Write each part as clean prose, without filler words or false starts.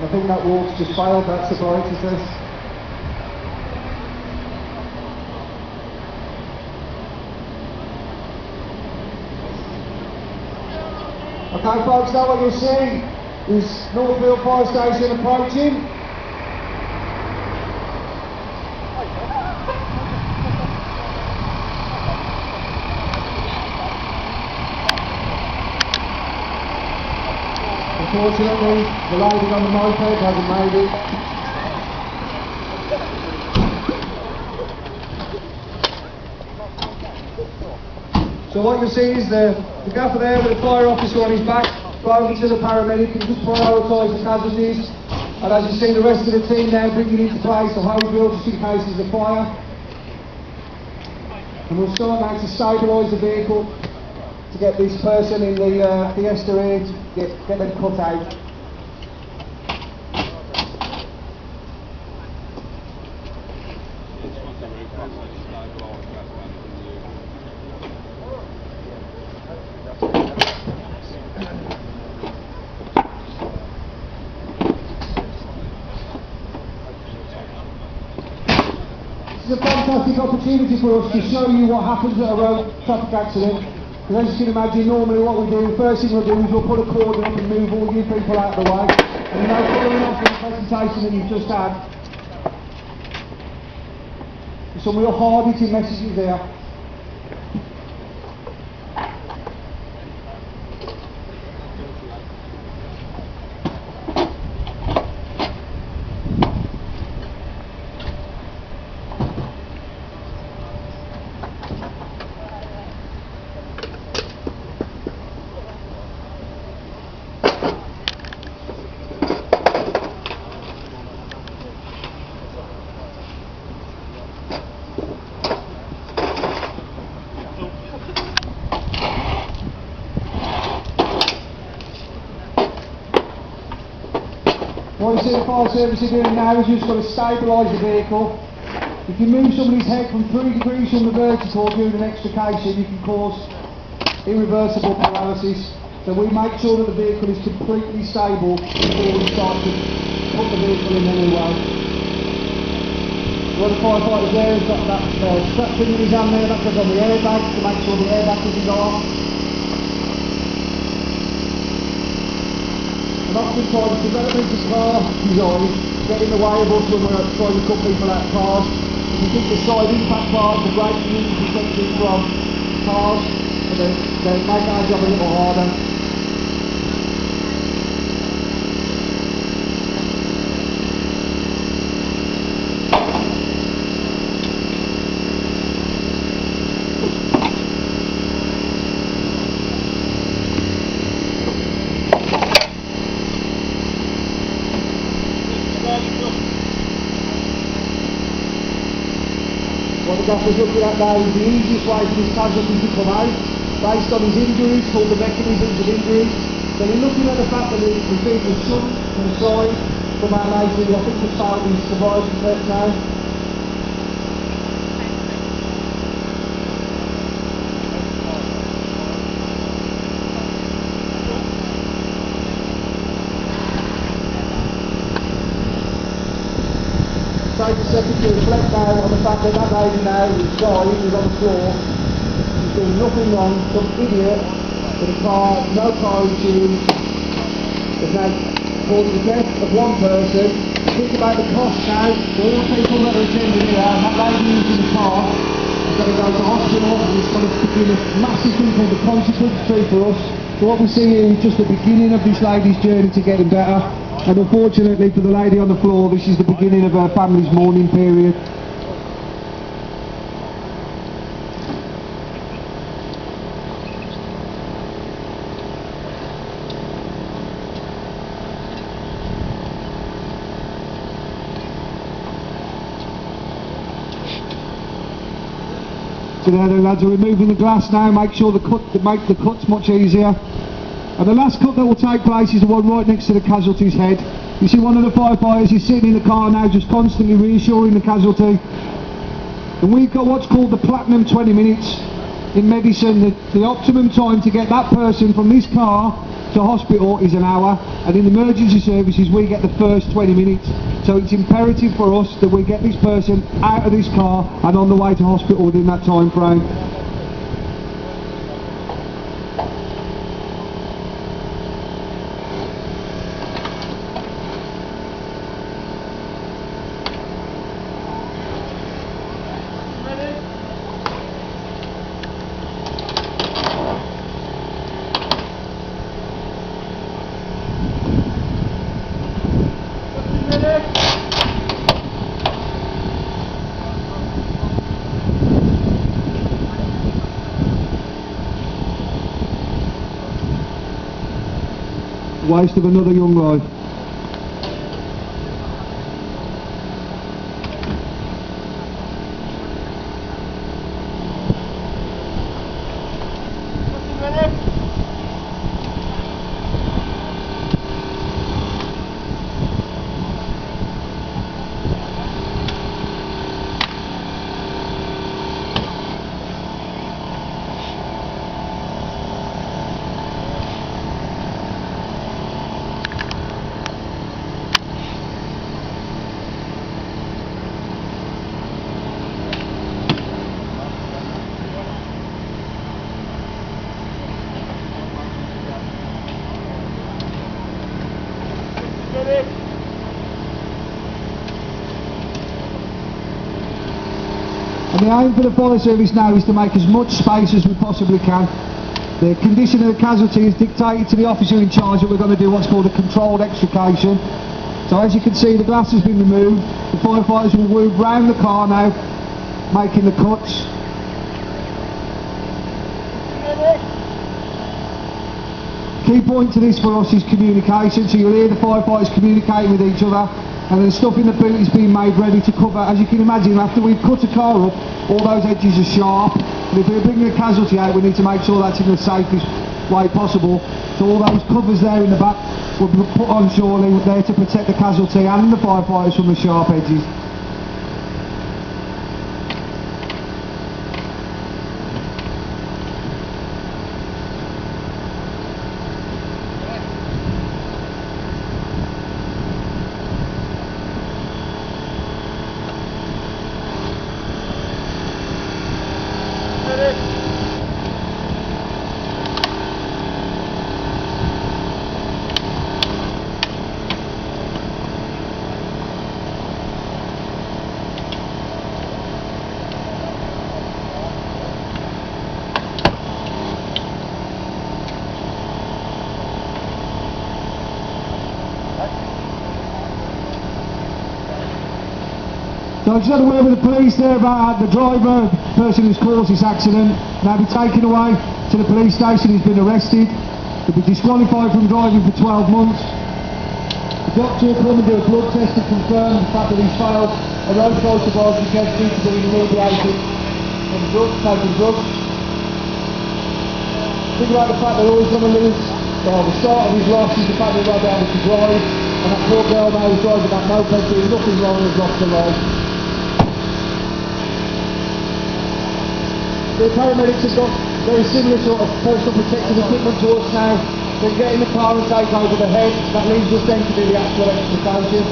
I think that walk's just failed that sobriety test. Okay folks, now what you'll see is Northfield Fire Station approaching. Unfortunately, the lady on the moped hasn't made it. So what you'll see is the gaffer there with the fire officer on his back, go over to the paramedic and just prioritise the casualties. And as you see the rest of the team now bringing into place the hose drill just in case there's a fire. And we'll start now to stabilise the vehicle to get this person in the Fiesta here to get them cut out. This is a fantastic opportunity for us to show you what happens at a road traffic accident. Because as you can imagine, normally what we do, first thing we'll do is we'll put a cordon up and move all you people out of the way. And you know, following on from the presentation that you've just had, there's some real hard-hitting messages there. What you see the fire service are doing now is just got to stabilise the vehicle. If you move somebody's head from 3 degrees from the vertical during an extrication, you can cause irreversible paralysis. So we make sure that the vehicle is completely stable before we start to put the vehicle in any way. One of the firefighters there has got that strap in his hand there, that goes on the airbag to make sure the airbag doesn't go off. Oftentimes development of car design get in the way of us when we're trying to cut people out of cars. If you think the side impact bars are great for you to protect you from cars, but they make our job a little harder. What the gaffer's looking at now is the easiest way for this casualty to come out, based on his injuries, called the mechanisms of injury. So you're looking at the fact that we've been shunt from the side from our lady, I think it's found his survival test now. Take a second to reflect now on the fact that that lady now is dying, is on the floor. She's doing nothing wrong, some idiot with a car, no car issues. Has now caused the death of one person. Think about the cost now for all the people that are attending here. That lady who's in the car is going to go to hospital and it's going to begin a massive thing called the consequence tree for us. So what we see here is just the beginning of this lady's journey to getting better. And unfortunately for the lady on the floor, this is the beginning of her family's mourning period. So there the lads are removing the glass now, make sure the cut's much easier. And the last cut that will take place is the one right next to the casualty's head. You see one of the firefighters is sitting in the car now just constantly reassuring the casualty. And we've got what's called the platinum 20 minutes in medicine. The optimum time to get that person from this car to hospital is an hour. and in emergency services we get the first 20 minutes. So it's imperative for us that we get this person out of this car and on the way to hospital within that time frame. Waste of another young life. And the aim for the fire service now is to make as much space as we possibly can. The condition of the casualty is dictated to the officer in charge that we're going to do what's called a controlled extrication. So as you can see, the glass has been removed. The firefighters will move round the car now, making the cuts. Key point to this for us is communication, so you'll hear the firefighters communicating with each other, and then stuff in the boot is being made ready to cover. As you can imagine, after we've cut a car up, all those edges are sharp, and if we're bringing a casualty out, we need to make sure that's in the safest way possible. So all those covers there in the back will be put on shortly, there to protect the casualty and the firefighters from the sharp edges. So I just had a word with the police there about the driver, the person who's caused this accident, now be taken away to the police station. He's been arrested. He'll be disqualified from driving for 12 months. The doctor will come and do a blood test to confirm the fact that he's failed a road choice sobriety test due to being inebriated from drugs, taking drugs. Think about the fact that all he's going to lose, well, the start of his loss is the fact that he won't be able to drive, and that poor girl now who's driving that moped doing nothing wrong has lost her life. The paramedics have got very similar sort of personal protective equipment to us now. They can get in the car and take over the head. That leaves us then to do the actual extrication.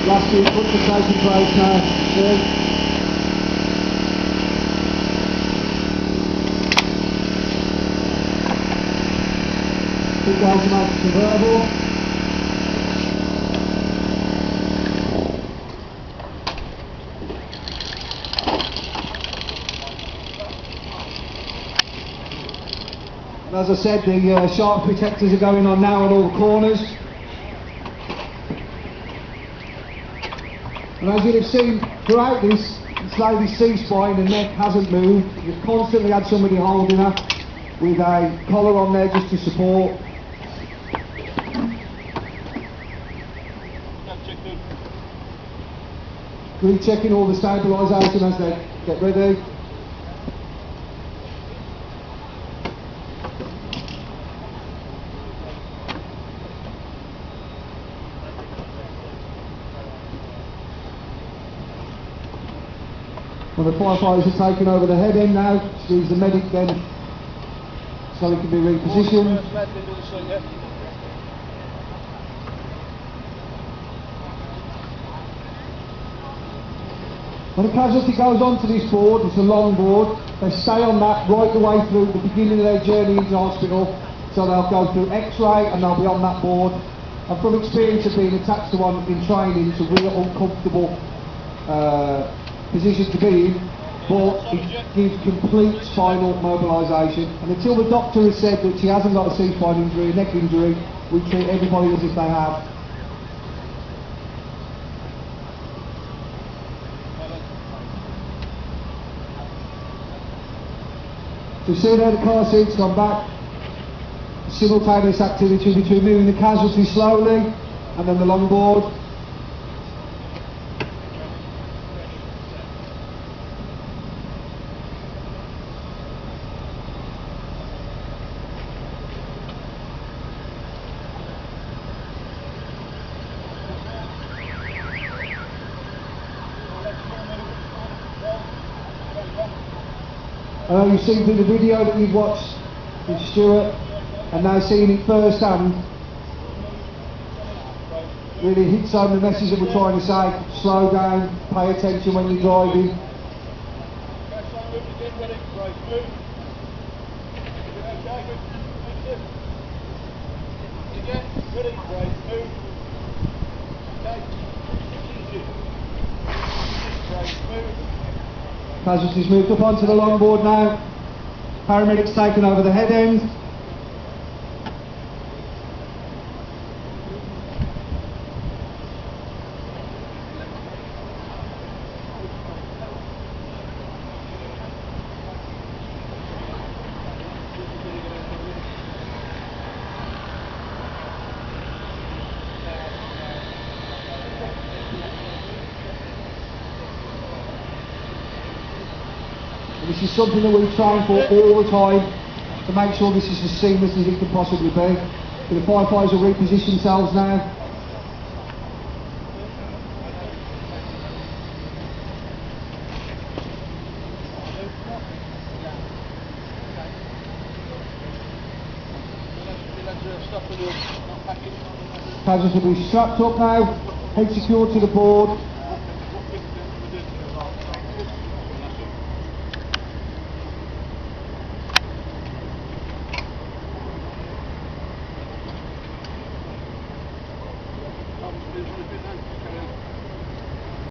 Last two cuts are taking place now. Big automatic convertible. And as I said, the shark protectors are going on now on all the corners. And as you'll have seen throughout this, this lady's C-spine and neck hasn't moved. We've constantly had somebody holding her with a collar on there just to support. Rechecking all the stabilisation as they get ready. Well, the firefighters are taking over the head end now, squeeze the medic then so he can be repositioned. When a casualty goes onto this board, it's a long board, they stay on that right the way through the beginning of their journey into hospital, so they'll go through x-ray and they'll be on that board. And from experience of being attached to one in training, it's a real uncomfortable position to be in, but it gives complete spinal mobilisation. And until the doctor has said that she hasn't got a C-spine injury, a neck injury, we treat everybody as if they have. So you see there the car seat's gone back. Simultaneous activity between moving the casualty slowly and then the longboard. You've seen through the video that you've watched with Stuart and now seeing it firsthand really hits home the message that we're trying to say. Slow down, pay attention when you're driving. Casualties moved up onto the longboard now. Paramedics taking over the head end. This is something that we're trying for all the time, to make sure this is as seamless as it can possibly be. So the firefighters will reposition themselves now. Casualties will be strapped up now, head secured to the board.